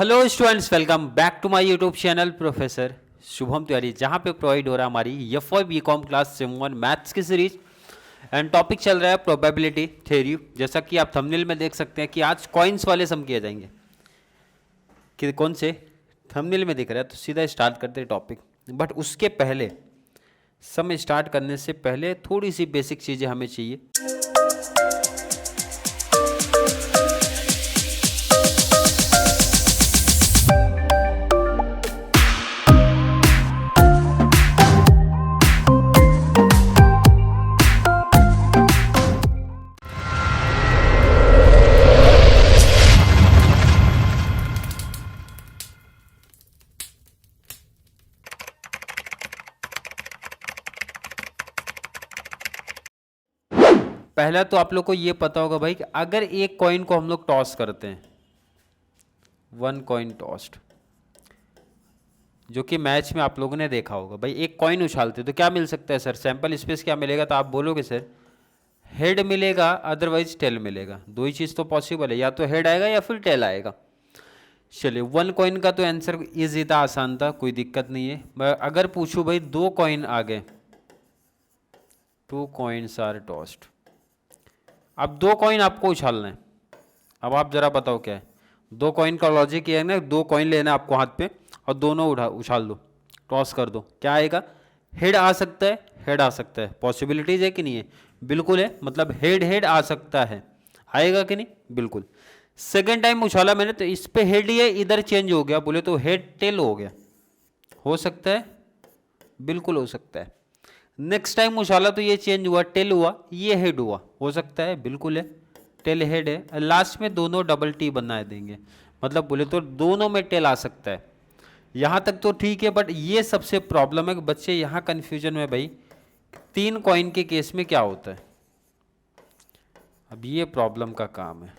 Hello students, welcome back to my YouTube channel professor Shubham Tiwari, जहां पे provide हो रहा है हमारी F4 BCom class sem 1 maths की सीरीज। एंड टॉपिक चल रहा है प्रोबेबिलिटी थ्योरी। जैसा कि आप थंबनेल में देख सकते हैं कि आज कॉइन्स वाले सम किए जाएंगे। कि कौन से थंबनेल में दिख रहा है, तो सीधा स्टार्ट करते हैं टॉपिक। बट उसके पहले सम स्टार्ट करने से पहले थोड़ी सी बेसिक चीज़ें हमें चाहिए। पहला तो आप लोग को ये पता होगा भाई कि अगर एक कॉइन को हम लोग टॉस करते हैं, वन कॉइन टॉस्ड, जो कि मैच में आप लोगों ने देखा होगा। भाई एक कॉइन उछालते तो क्या मिल सकता है सर? सैंपल स्पेस क्या मिलेगा? तो आप बोलोगे सर हेड मिलेगा, अदरवाइज टेल मिलेगा। दो ही चीज़ तो पॉसिबल है, या तो हेड आएगा या फिर टेल आएगा। चलिए, वन कॉइन का तो आंसर इजी था, आसान था, कोई दिक्कत नहीं है। मैं अगर पूछूं भाई दो कॉइन आ गए, टू कॉइन्स आर टॉस्ड, अब दो कॉइन आपको उछालना है। अब आप जरा बताओ क्या है? दो कॉइन का लॉजिक ये है ना, दो कॉइन लेना है आपको हाथ पे और दोनों उछाल दो, टॉस कर दो। क्या आएगा? हेड आ सकता है, हेड आ सकता है। पॉसिबिलिटीज है कि नहीं है? बिल्कुल है। मतलब हेड हेड आ सकता है, आएगा कि नहीं? बिल्कुल। सेकेंड टाइम उछाला मैंने तो इस पे हेड ही है, इधर चेंज हो गया, बोले तो हेड टेल हो गया। हो सकता है, बिल्कुल हो सकता है। नेक्स्ट टाइम उछाला तो ये चेंज हुआ, टेल हुआ, ये हेड हुआ। हो सकता है, बिल्कुल है, टेल हेड है। लास्ट में दोनों डबल टी बना देंगे, मतलब बोले तो दोनों में टेल आ सकता है। यहां तक तो ठीक है, बट ये सबसे प्रॉब्लम है कि बच्चे यहां कंफ्यूजन में भाई तीन कॉइन के केस में क्या होता है। अब ये प्रॉब्लम का काम है।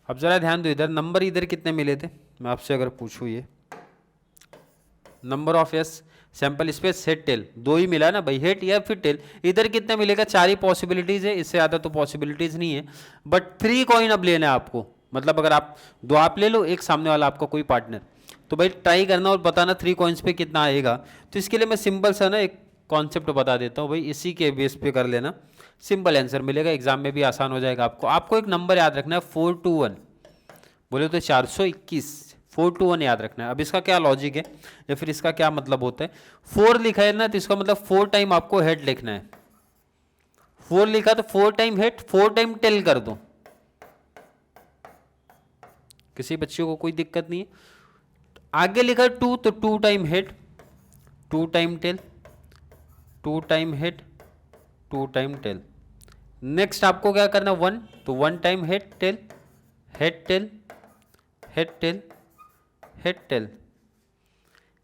अब जरा ध्यान दो, इधर नंबर इधर कितने मिले थे? मैं आपसे अगर पूछूं ये number of yes sample space head tail, दो ही मिला ना भाई, हेड या फिर टेल। इधर कितना मिलेगा? चार ही पॉसिबिलिटीज है, इससे ज़्यादा तो पॉसिबिलिटीज नहीं है। बट थ्री कॉइन अब लेना है आपको। मतलब अगर आप दो आप ले लो, एक सामने वाला आपका कोई पार्टनर, तो भाई ट्राई करना और बताना थ्री कॉइन्स पे कितना आएगा। तो इसके लिए मैं सिंपल सा ना एक कॉन्सेप्ट बता देता हूँ भाई, इसी के बेस पे कर लेना, सिंपल आंसर मिलेगा, एग्जाम में भी आसान हो जाएगा आपको। आपको एक नंबर याद रखना है 421, बोले तो 421, 421 याद रखना है। अब इसका क्या लॉजिक है या फिर इसका क्या मतलब होता है? 4 लिखा है ना, तो इसका मतलब 4 टाइम आपको हेड लिखना है। 4 लिखा तो 4 टाइम हेड, 4 टाइम टेल कर दो, किसी बच्चे को कोई दिक्कत नहीं है। आगे लिखा 2 तो 2 time head, 2 time tail, 2 time head, 2 time tail. Next आपको क्या करना? 1 तो 1 time head tail, head tail, head tail, head tail.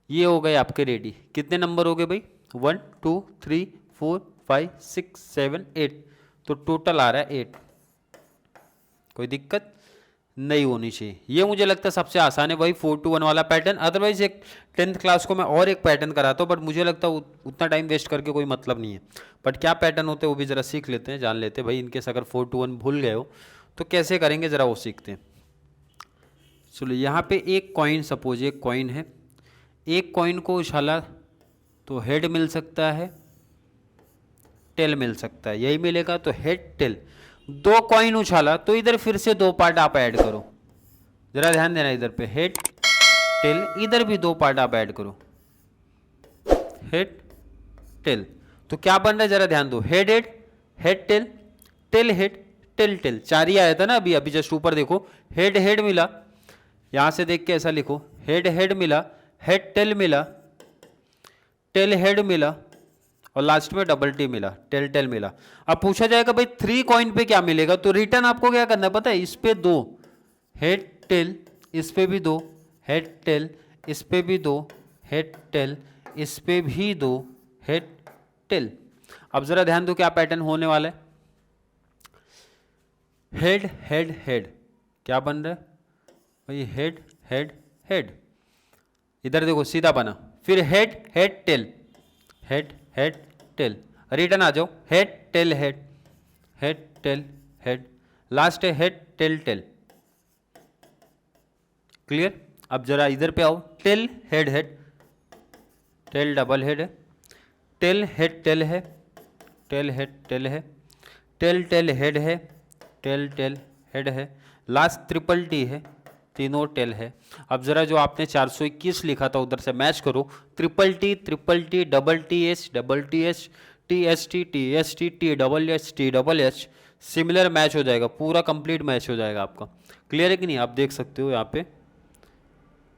ये हो गए आपके रेडी। कितने नंबर हो गए भाई? 1 2 3 4 5 6 7 8, तो टोटल आ रहा है 8। कोई दिक्कत नहीं होनी चाहिए। ये मुझे लगता है सबसे आसान है भाई 4-2-1 वाला पैटर्न। अदरवाइज एक 10th क्लास को मैं और एक पैटर्न कराता हूँ, बट मुझे लगता है उतना टाइम वेस्ट करके कोई मतलब नहीं है। बट क्या पैटर्न होते हैं वो भी ज़रा सीख लेते हैं, जान लेते हैं भाई। इनकेस अगर 4-2-1 भूल गए हो तो कैसे करेंगे, ज़रा वो सीखते हैं। चलो, यहाँ पे एक कॉइन, सपोज एक कॉइन है, एक कॉइन को उछाला तो हेड मिल सकता है, टेल मिल सकता है, यही मिलेगा। तो हेड टेल। दो कॉइन उछाला तो इधर फिर से दो पार्ट आप ऐड करो, जरा ध्यान देना इधर पे, हेड टेल, इधर भी दो पार्ट आप ऐड करो, हेड टेल। तो क्या बन रहा है जरा ध्यान दो, head head, head tail, tail head, tail tail. चार ही आया था ना अभी, अभी जस्ट ऊपर देखो, हेड हेड मिला, यहां से देख के ऐसा लिखो, हेड हेड मिला, हेड टेल मिला, टेल हेड मिला, और लास्ट में डबल टी मिला, टेल टेल मिला। अब पूछा जाएगा भाई थ्री कॉइन पे क्या मिलेगा, तो रिटर्न आपको क्या करना है पता है? इस पे दो हेड टेल, इस पे भी दो हेड टेल, इस पे भी दो हेड टेल, इस पे भी दो हेड टेल। अब जरा ध्यान दो क्या पैटर्न होने वाला है। हेड हेड हेड, क्या बन रहा है भाई? Head head head. इधर देखो सीधा बना, फिर head head tail, head head tail, return आ जाओ, head tail head, head tail head, last है हेड टेल टेल। क्लियर। अब जरा इधर पे आओ, tail head head, tail double head है, टेल हेड टेल है, टेल हेड टेल है, टेल टेल हेड है, टेल टेल हेड है, लास्ट ट्रिपल टी है, तीनों टेल है। अब जरा जो आपने 421 लिखा था उधर से मैच करो, triple T double T H T S T T double H, similar match हो जाएगा, पूरा कंप्लीट मैच हो जाएगा आपका। क्लियर है कि नहीं? आप देख सकते हो यहाँ पे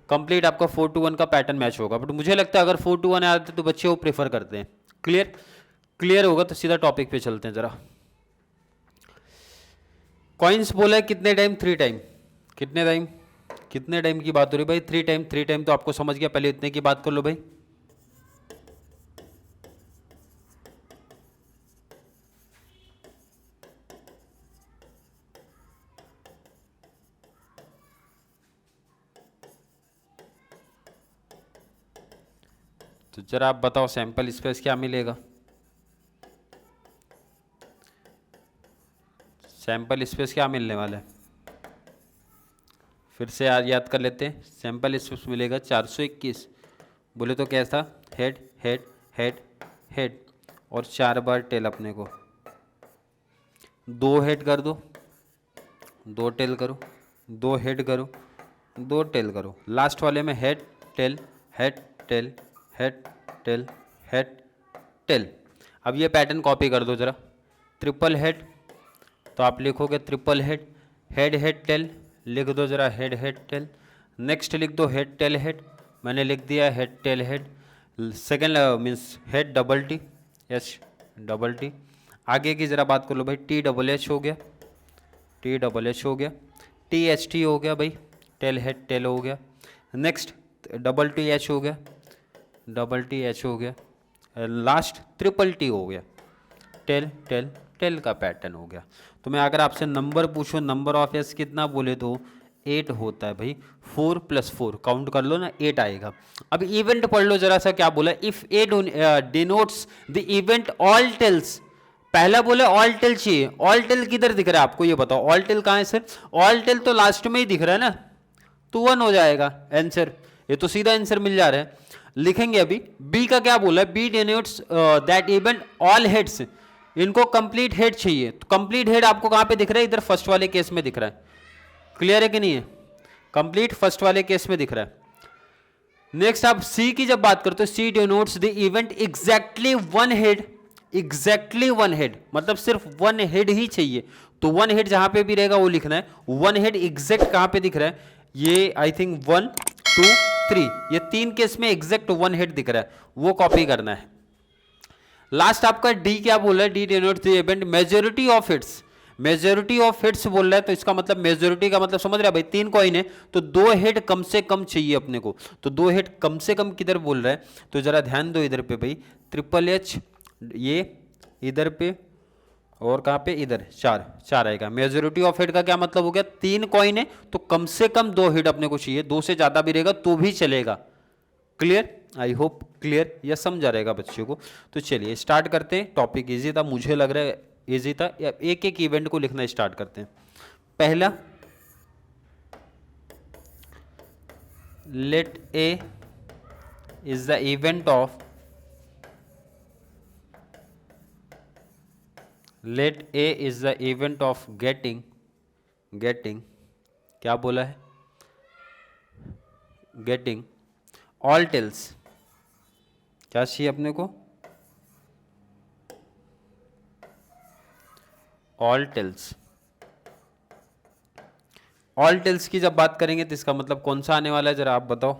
कंप्लीट आपका 4 to 1 का पैटर्न मैच होगा। बट मुझे लगता है अगर 4 to 1 आते तो बच्चे वो प्रेफर करते हैं। क्लियर क्लियर होगा तो सीधा टॉपिक पे चलते हैं जरा। कॉइन्स बोला है कितने टाइम? 3 टाइम। कितने टाइम? कितने टाइम की बात हो रही है भाई? 3 टाइम। 3 टाइम तो आपको समझ गया, पहले इतने की बात कर लो भाई। तो जरा आप बताओ सैंपल स्पेस क्या मिलेगा? सैंपल स्पेस क्या मिलने वाला है? फिर से याद कर लेते हैं। सैंपल स्पेस मिलेगा 421। बोले तो कैसा? हेड हेड हेड हेड और 4 बार टेल अपने को। 2 हेड कर दो, 2 टेल करो, 2 हेड करो, 2 टेल करो, लास्ट वाले में head tail head tail head tail head tell. अब ये पैटर्न कॉपी कर दो जरा। ट्रिपल हेड तो आप लिखोगे triple head, head head tell लिख दो जरा, हेड हेड टेल। नेक्स्ट लिख दो हेड टेल हेड, मैंने लिख दिया head tail head. Second means head double T H double T. आगे की ज़रा बात कर लो भाई, टी डबल एच हो गया, टी डबल एच हो गया, टी एच टी हो गया भाई, टेल हेड टेल हो गया। नेक्स्ट डबल टी एच हो गया, डबल टी एच हो गया, लास्ट ट्रिपल टी हो गया, टेल टेल टेल का पैटर्न हो गया। तो मैं अगर आपसे नंबर पूछूं, नंबर ऑफ एस कितना बोले तो 8 होता है भाई। 4 + 4 काउंट कर लो ना, 8 आएगा। अब इवेंट पढ़ लो जरा सा, क्या बोला? If A denotes the event all tails. पहला बोला ऑल टेल चाहिए, ऑल टेल किधर दिख रहा है आपको ये बताओ? ऑल टेल कहाँ है सर? ऑल टेल तो लास्ट में ही दिख रहा है ना, तो 1 हो जाएगा आंसर। ये तो सीधा आंसर मिल जा रहा है। लिखेंगे अभी बी का क्या बोला है? B denotes that event all heads. इनको कंप्लीट हेड चाहिए, तो कंप्लीट हेड आपको कहां पे दिख रहा है? इधर फर्स्ट वाले केस में दिख रहा है। क्लियर है कि नहीं है? कंप्लीट फर्स्ट वाले केस में दिख रहा है। नेक्स्ट आप सी की जब बात करते हो, C denotes the event exactly 1 head. Exactly 1 head मतलब सिर्फ 1 हेड ही चाहिए, तो 1 हेड जहां पे भी रहेगा वो लिखना है। 1 हेड एग्जैक्ट कहां पे दिख रहा है? ये आई थिंक 1 2 3, ये 3 केस में एग्जैक्ट 1 हेड दिख रहा है, वो कॉपी करना है। लास्ट आपका डी क्या बोल रहा है? D denotes the event majority of hits. Majority of hits बोल रहा है, तो इसका मतलब मेजॉरिटी का मतलब समझ रहा है भाई? 3 कॉइन है तो 2 हेड कम से कम चाहिए अपने को, तो 2 हेड कम से कम किधर बोल रहा है? तो जरा ध्यान दो इधर पे भाई, ट्रिपल एच ये इधर पे और कहाँ पे? इधर 4 आएगा। मेजॉरिटी ऑफ हेड का क्या मतलब हो गया? 3 कॉइन है तो कम से कम 2 हेड अपने को चाहिए, 2 से ज्यादा भी रहेगा तो भी चलेगा। क्लियर? आई होप क्लियर या समझा रहेगा बच्चों को। तो चलिए स्टार्ट करते हैं। टॉपिक इजी था, मुझे लग रहा है इजी था। एक एक इवेंट को लिखना स्टार्ट करते हैं। पहला, let A is the event of, let A is the event of getting, getting क्या बोला है? Getting all tails. क्या चाहिए अपने को? All tales. ऑल टेल्स की जब बात करेंगे तो इसका मतलब कौन सा आने वाला है जरा आप बताओ?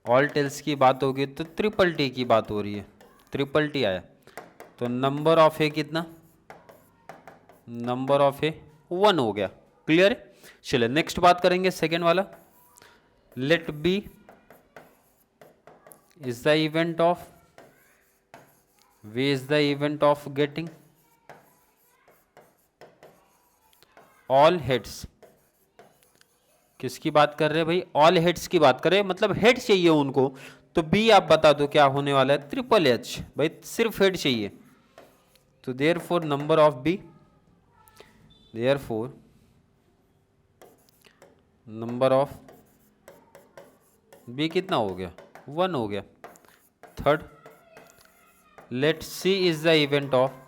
ऑल टेल्स की बात होगी तो ट्रिपल टी की बात हो रही है, ट्रिपल टी आया तो नंबर ऑफ ए कितना? नंबर ऑफ ए 1 हो गया। क्लियर है? चलिए नेक्स्ट बात करेंगे सेकेंड वाला, let B is the event of, V is the event of getting all heads। किसकी बात कर रहे हैं भाई? ऑल हेड्स की बात कर रहे हैं, मतलब हेड चाहिए उनको। तो बी आप बता दो क्या होने वाला है? ट्रिपल एच भाई, सिर्फ हेड चाहिए। तो therefore number of B, therefore number of B कितना हो गया, 1 हो गया। Third, let C is the event of,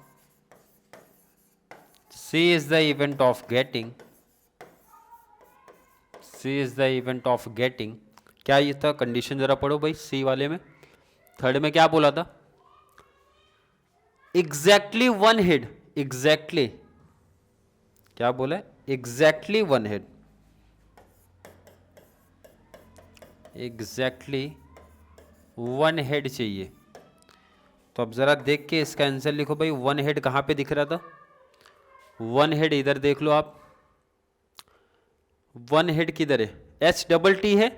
C is the event of getting, C is the event of getting. क्या ये था, कंडीशन जरा पढ़ो भाई सी वाले में। थर्ड में क्या बोला था, एग्जैक्टली वन हेड, एग्जैक्टली क्या बोला है, exactly one head, exactly one head चाहिए। तो अब जरा देख के इसका आंसर लिखो भाई, वन हेड कहां पे दिख रहा था, वन हेड इधर देख लो आप, वन हेड किधर है, एच डबल टी है,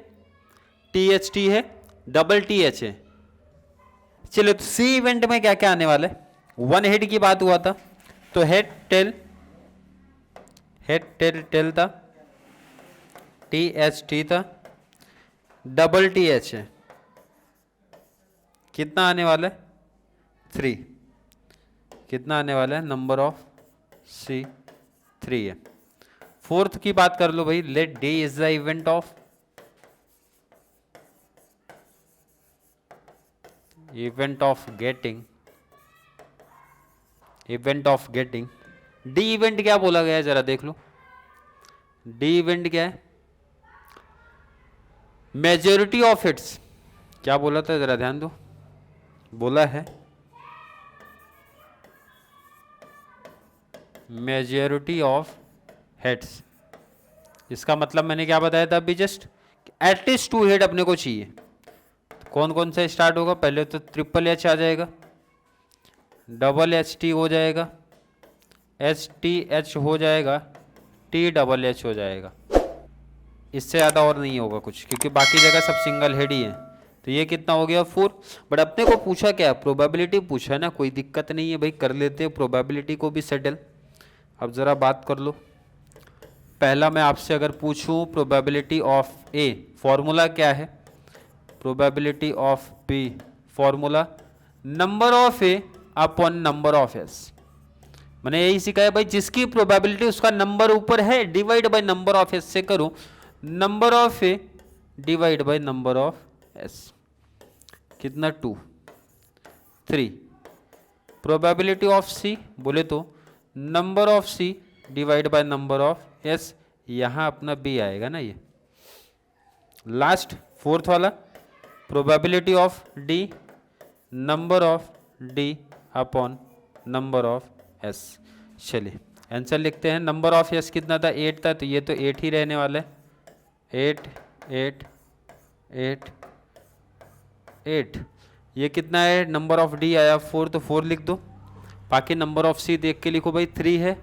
टी एच टी है, डबल टी एच है। चलो तो सी इवेंट में क्या क्या आने वाला है, वन हेड की बात हुआ था तो head tail, head tail tail था, टी एच टी था, डबल टी एच है, कितना आने वाला है 3, कितना आने वाला है, नंबर ऑफ सी 3 है। फोर्थ की बात कर लो भाई, let D is the event of, event of getting, event of getting, D event क्या बोला गया है जरा देख लो, डी इवेंट क्या है, मेजॉरिटी ऑफ हिट्स, क्या बोला था जरा ध्यान दो, बोला है मेजॉरिटी ऑफ हेड्स। इसका मतलब मैंने क्या बताया था अभी जस्ट, एटलीस्ट 2 हेड अपने को चाहिए। तो कौन कौन सा स्टार्ट होगा, पहले तो ट्रिपल एच आ जाएगा, डबल एच टी हो जाएगा, एच टी एच हो जाएगा, टी डबल एच हो जाएगा, इससे ज़्यादा और नहीं होगा कुछ, क्योंकि बाकी जगह सब सिंगल हेड ही है। तो ये कितना हो गया 4। बट अपने को पूछा क्या, प्रोबेबिलिटी पूछा है ना, कोई दिक्कत नहीं है भाई, कर लेते हैं प्रोबेबिलिटी को भी सेटल। अब ज़रा बात कर लो, पहला मैं आपसे अगर पूछूं प्रोबेबिलिटी ऑफ ए, फॉर्मूला क्या है, probability of B, formula number of A upon number of S. मैंने यही सीखा है भाई, जिसकी प्रोबेबिलिटी उसका नंबर ऊपर है divide by number of S से करो, number of A divide by number of S, कितना 2 3। प्रोबेबिलिटी ऑफ सी बोले तो number of C divide by number of S, यहां अपना बी आएगा ना ये। लास्ट फोर्थ वाला, probability of D number of D upon number of S. चलिए आंसर लिखते हैं, नंबर ऑफ एस कितना था 8 था, तो ये तो 8 ही रहने वाला है, 8 8 8 8। ये कितना है, नंबर ऑफ डी आया 4, तो 4 लिख दो। बाकी नंबर ऑफ सी देख के लिखो भाई, 3 है,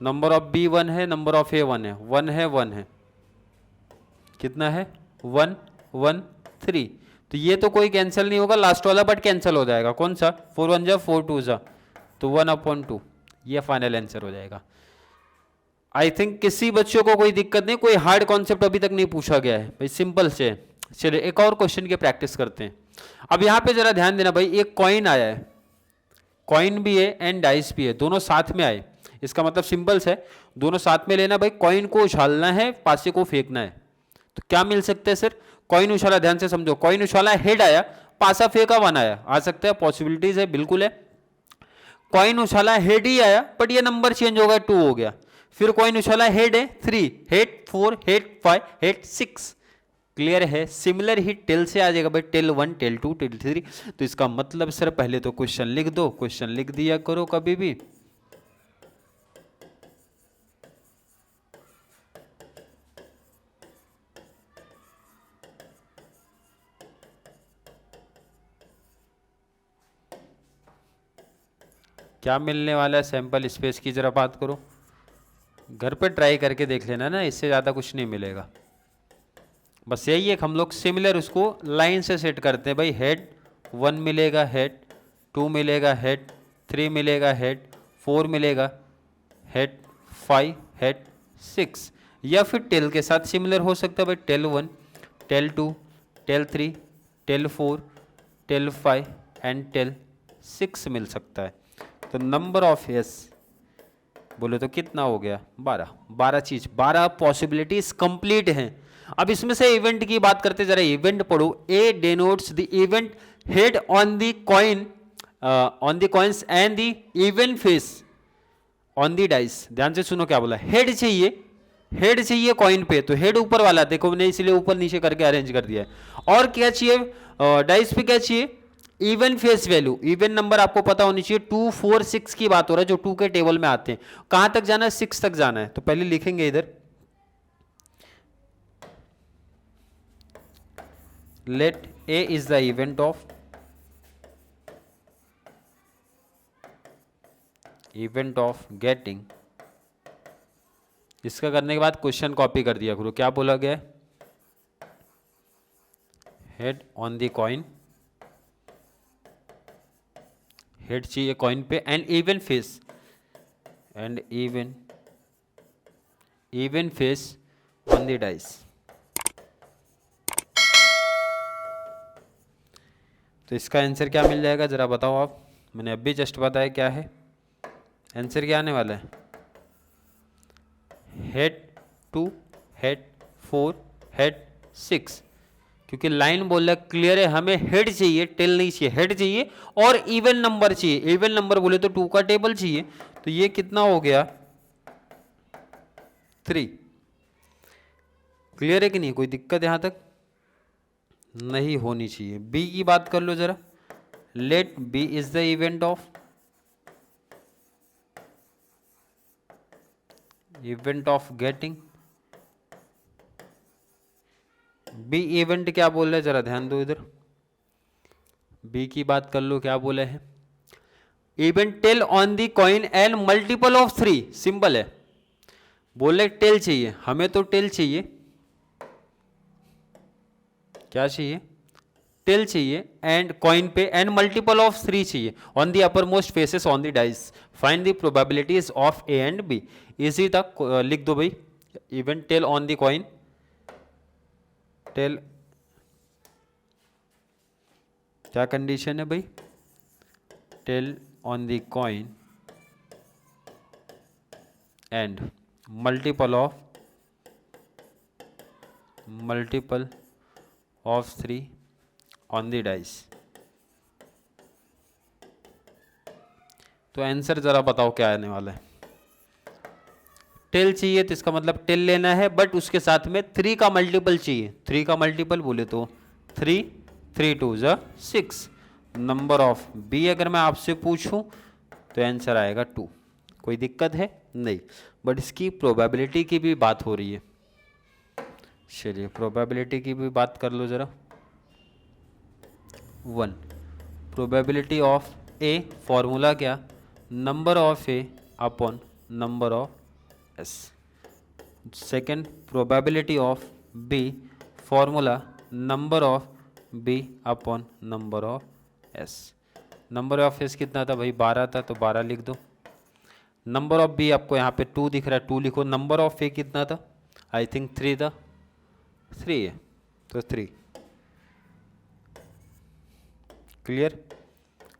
नंबर ऑफ बी 1 है, नंबर ऑफ ए 1 है, 1 है 1 है, कितना है 1 1 3। तो ये तो कोई कैंसिल नहीं होगा लास्ट वाला, बट कैंसिल हो जाएगा, कौन सा 4 1 जा 4 2 जा, तो 1/2, ये फाइनल आंसर हो जाएगा। आई थिंक किसी बच्चों को कोई दिक्कत नहीं, कोई हार्ड कॉन्सेप्ट अभी तक नहीं पूछा गया है भाई, सिंपल से। चलिए एक और क्वेश्चन की प्रैक्टिस करते हैं। अब यहाँ पे जरा ध्यान देना भाई, एक कॉइन आया है, कॉइन भी है एंड डाइस भी है, दोनों साथ में आए, इसका मतलब सिंपल है, दोनों साथ में लेना भाई, कॉइन को उछालना है, पासे को फेंकना है। तो क्या मिल सकता है सर, कॉइन उछाला, ध्यान से समझो, कॉइन उछाला हेड आया, पासा फेंका 1 आया, आ सकता है, पॉसिबिलिटीज है, बिल्कुल है। कॉइन उछाला हेड ही आया, बट ये नंबर चेंज हो गया 2 हो गया, फिर कॉइन उछाला हेड है 3, हेड 4, हेड 5, हेड 6, क्लियर है। सिमिलर ही टेल से आ जाएगा भाई, टेल 1 टेल 2 टेल 3। तो इसका मतलब सर पहले तो क्वेश्चन लिख दो, क्वेश्चन लिख दिया करो कभी भी। क्या मिलने वाला है, सैंपल स्पेस की जरा बात करो, घर पे ट्राई करके देख लेना ना, इससे ज़्यादा कुछ नहीं मिलेगा। बस यही है, हम लोग सिमिलर उसको लाइन से सेट करते हैं भाई, हेड 1 मिलेगा, हेड 2 मिलेगा, हेड 3 मिलेगा, हेड 4 मिलेगा, हेड 5, हेड 6, या फिर टेल के साथ सिमिलर हो सकता है भाई, tail 1 tail 2 tail 3 tail 4 tail 5 and tail 6 मिल सकता है। तो नंबर ऑफ एस बोले तो कितना हो गया 12, 12 चीज, 12 पॉसिबिलिटीज कंप्लीट हैं। अब इसमें से इवेंट की बात करते, जरा इवेंट पढ़ो। A denotes the event head on the coin, on the coins and the event face on the dice. ध्यान से सुनो क्या बोला, हेड चाहिए, हेड चाहिए कॉइन पे, तो हेड ऊपर वाला देखो मैंने इसलिए ऊपर नीचे करके अरेंज कर दिया है। और क्या चाहिए डाइस पे, क्या चाहिए, even face value. Even number आपको पता होनी चाहिए, 2 4 6 की बात हो रहा है जो 2 के टेबल में आते हैं। कहां तक जाना है, 6 तक जाना है, तो पहले लिखेंगे इधर let A is the event of, event of getting. इसका करने के बाद क्वेश्चन कॉपी कर दिया करो, क्या बोला गया, head on the coin, head चाहिए कॉइन पे, and even face, and even face on the dice. तो इसका आंसर क्या मिल जाएगा जरा बताओ आप, मैंने अभी जस्ट बताया क्या है आंसर, क्या आने वाला है, हेड 2 हेड 4 हेड 6, क्योंकि लाइन बोल रहा है क्लियर है, हमें हेड चाहिए टेल नहीं चाहिए, हेड चाहिए और इवन नंबर चाहिए। इवन नंबर बोले तो 2 का टेबल चाहिए, तो ये कितना हो गया 3। क्लियर है कि नहीं, कोई दिक्कत यहां तक नहीं होनी चाहिए। बी की बात कर लो जरा, let B is the event of, event of getting. B event क्या बोल रहे हैं जरा ध्यान दो इधर, बी की बात कर लो, क्या बोले हैं, event tail on the coin and multiple of 3। Simple है, बोले टेल चाहिए, हमें तो टेल चाहिए, क्या चाहिए, टेल चाहिए, एंड कॉइन पे एंड मल्टीपल ऑफ 3 चाहिए on the uppermost faces on the dice. Find the probabilities of A and B. इसी तक लिख दो भाई, event tail on the coin, tail, क्या कंडीशन है भाई, tail on the coin and multiple of 3 on the dice. तो answer जरा बताओ क्या आने वाला है, टेल चाहिए तो इसका मतलब टेल लेना है, बट उसके साथ में 3 का मल्टीपल चाहिए। 3 का मल्टीपल बोले तो 3, 3 2 6। नंबर ऑफ बी अगर मैं आपसे पूछूं तो आंसर आएगा 2। कोई दिक्कत है नहीं, बट इसकी प्रोबेबिलिटी की भी बात हो रही है। चलिए प्रोबेबिलिटी की भी बात कर लो जरा। 1 प्रोबेबिलिटी ऑफ ए, फॉर्मूला क्या, number of A upon number of S. Second probability of B, formula number of B upon number of S. Number of S कितना था भाई, 12 था, तो 12 लिख दो। नंबर ऑफ बी आपको यहाँ पे 2 दिख रहा है, 2 लिखो। नंबर ऑफ ए कितना था, आई थिंक 3 था, 3 है तो 3। क्लियर,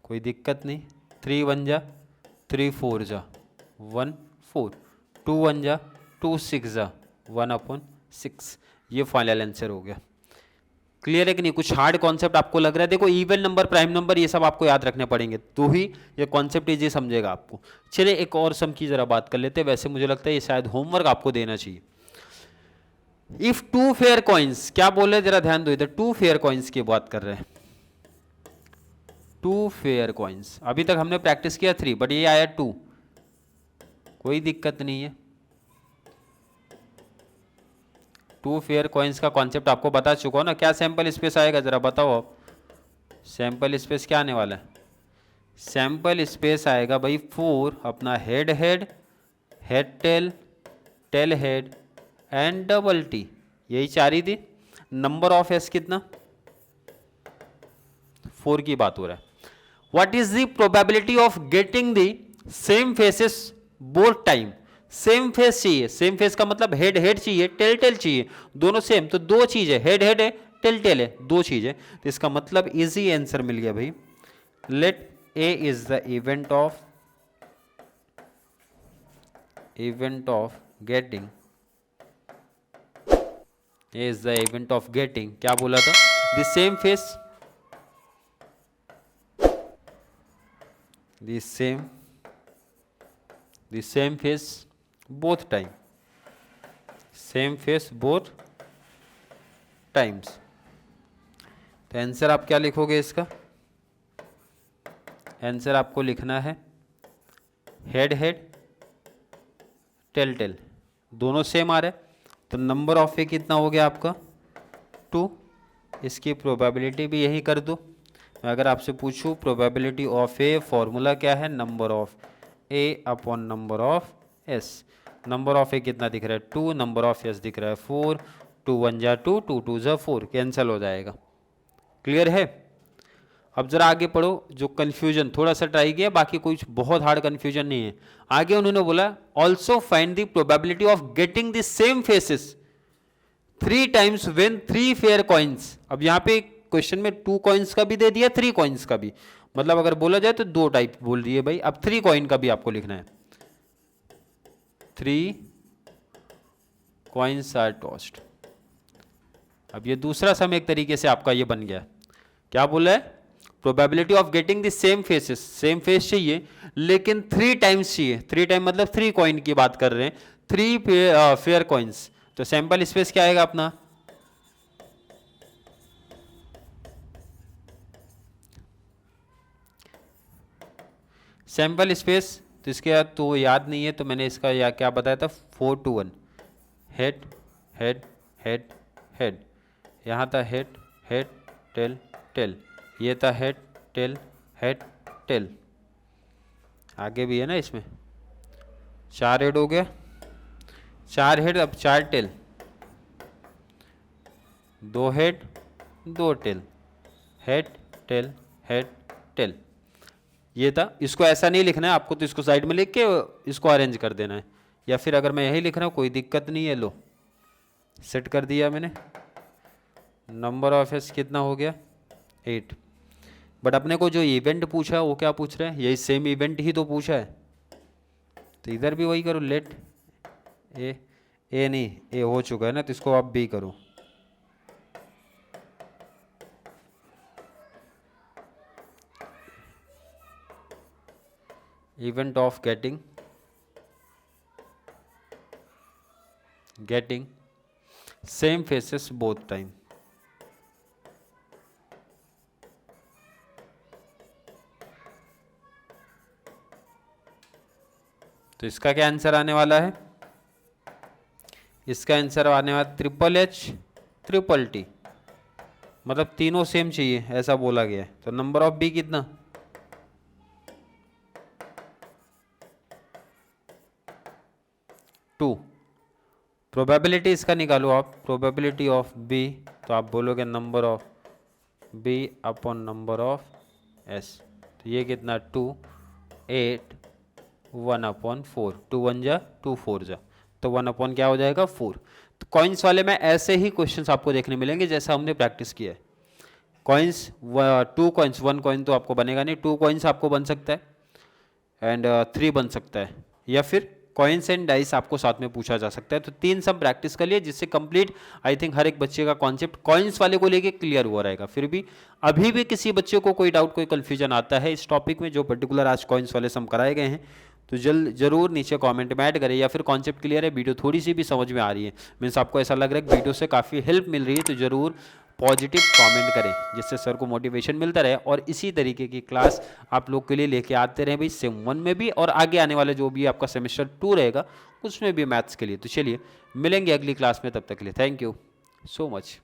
कोई दिक्कत नहीं। 3 1 जा 3 4 जा 1 4, 2 1 जा 2 6 जा 1/6। ये फाइनल आंसर हो गया। क्लियर है कि नहीं, कुछ हार्ड कॉन्सेप्ट आपको लग रहा है, देखो इवन नंबर, प्राइम नंबर, ये सब आपको याद रखने पड़ेंगे तो ही ये कॉन्सेप्ट इजी समझेगा आपको। चलिए एक और सम की जरा बात कर लेते हैं, वैसे मुझे लगता है ये शायद होमवर्क आपको देना चाहिए। इफ 2 फेयर कॉइन्स, क्या बोले जरा ध्यान दो इधर, 2 फेयर कॉइन्स की बात कर रहे हैं। 2 फेयर कॉइन्स, अभी तक हमने प्रैक्टिस किया 3, बट ये आया 2, कोई दिक्कत नहीं है। 2 फेयर कॉइन्स का कॉन्सेप्ट आपको बता चुका हो ना। क्या सैंपल स्पेस आएगा जरा बताओ आप, सैंपल स्पेस क्या आने वाला है, सैंपल स्पेस आएगा भाई 4 अपना head head, head tail, tail head and double T, यही 4 ही थी। नंबर ऑफ एस कितना, 4 की बात हो रहा है। What is the probability of getting the same faces both time. Same face चाहिए, सेम फेस का मतलब हेड हेड चाहिए, टेल टेल चाहिए, दोनों सेम, तो 2 चीज है, हेड हेड है, टेल टेल है, 2 चीज है, तो इसका मतलब इजी आंसर मिल गया भाई। Let A is the event of getting A is the event of getting, क्या बोला था, the same face, the same face both time, same face both times. तो आंसर आप क्या लिखोगे इसका, आंसर आपको लिखना है हेड हेड टेल टेल, दोनों सेम आ रहे, तो नंबर ऑफ ए कितना हो गया आपका 2, इसकी प्रोबेबिलिटी भी यही कर दो। अगर आपसे पूछूं प्रोबेबिलिटी ऑफ ए, फॉर्मूला क्या है, number of A upon number of S. Number of A कितना दिख रहा है 2, नंबर ऑफ एस दिख रहा है 4, 2 1 जा 2, 2 2 जा 4, कैंसिल हो जाएगा। क्लियर है। अब जरा आगे पढ़ो, जो कंफ्यूजन थोड़ा सा ट्राई किया, बाकी कुछ बहुत हार्ड कंफ्यूजन नहीं है। आगे उन्होंने बोला also find the probability of getting the same faces 3 times when 3 fair coins. अब यहाँ पे क्वेश्चन में 2 कॉइन्स का भी दे दिया, 3 कॉइन्स का भी, मतलब अगर बोला जाए तो 2 टाइप बोल रही है भाई। अब 3 कॉइन का भी आपको लिखना है, 3 कॉइन्स आर टॉस्ड। अब ये दूसरा सम एक तरीके से आपका ये बन गया, क्या बोला है, probability of getting the same faces, same face चाहिए लेकिन 3 टाइम्स चाहिए। 3 टाइम मतलब 3 कॉइन की बात कर रहे हैं, 3 फेयर कॉइन्स। तो सैंपल स्पेस क्या आएगा अपना, सैंपल स्पेस, तो इसके बाद तो याद नहीं है तो मैंने इसका या क्या बताया था 4 to 1, head head head head, यहाँ था हेड हेड टेल टेल, ये था हेड टेल हेड टेल, आगे भी है ना इसमें 4 हेड हो गया, 4 हेड, अब 4 tail, 2 head 2 tail, head tail head tail, ये था। इसको ऐसा नहीं लिखना है आपको, तो इसको साइड में लिख के इसको अरेंज कर देना है, या फिर अगर मैं यही लिख रहा हूँ कोई दिक्कत नहीं है। लो सेट कर दिया मैंने, नंबर ऑफ एस कितना हो गया 8। बट अपने को जो इवेंट पूछा वो क्या पूछ रहा है, यही सेम इवेंट ही तो पूछा है, तो इधर भी वही करो, लेट ए नहीं, ए हो चुका है ना, तो इसको आप बी करो, event of getting same faces both time. तो इसका क्या आंसर आने वाला है, इसका आंसर आने वाला ट्रिपल एच ट्रिपल टी, मतलब तीनों सेम चाहिए ऐसा बोला गया है। तो नंबर ऑफ बी कितना, टू। प्रोबेबिलिटी इसका निकालो आप, प्रोबेबिलिटी ऑफ बी, तो आप बोलोगे number of B upon number of S, तो ये कितना 2 8 1 अपॉन 4, 2 1 जा 2 4 जा, तो 1 अपॉन क्या हो जाएगा 4। तो कॉइन्स वाले में ऐसे ही क्वेश्चंस आपको देखने मिलेंगे जैसा हमने प्रैक्टिस किया है। कॉइन्स 2 कॉइन्स, 1 कॉइन तो आपको बनेगा नहीं, 2 कॉइन्स आपको बन सकता है एंड 3 बन सकता है, या फिर कॉइन्स एंड डाइस आपको साथ में पूछा जा सकता है। तो 3 सम प्रैक्टिस कर लिए, जिससे कंप्लीट आई थिंक हर एक बच्चे का कॉन्सेप्ट कॉइन्स वाले को लेके क्लियर हुआ रहेगा। फिर भी अभी भी किसी बच्चे को कोई डाउट, कोई कन्फ्यूजन आता है इस टॉपिक में जो पर्टिकुलर आज कॉइन्स वाले सम कराए गए हैं, तो जरूर नीचे कमेंट में ऐड करें, या फिर कॉन्सेप्ट क्लियर है, वीडियो थोड़ी सी भी समझ में आ रही है, मीन्स आपको ऐसा लग रहा है कि वीडियो से काफ़ी हेल्प मिल रही है, तो ज़रूर पॉजिटिव कमेंट करें, जिससे सर को मोटिवेशन मिलता रहे और इसी तरीके की क्लास आप लोग के लिए लेके आते रहे भाई, सेम 1 में भी और आगे आने वाले जो भी आपका सेमेस्टर 2 रहेगा उसमें भी मैथ्स के लिए। तो चलिए मिलेंगे अगली क्लास में, तब तक के लिए थैंक यू सो मच।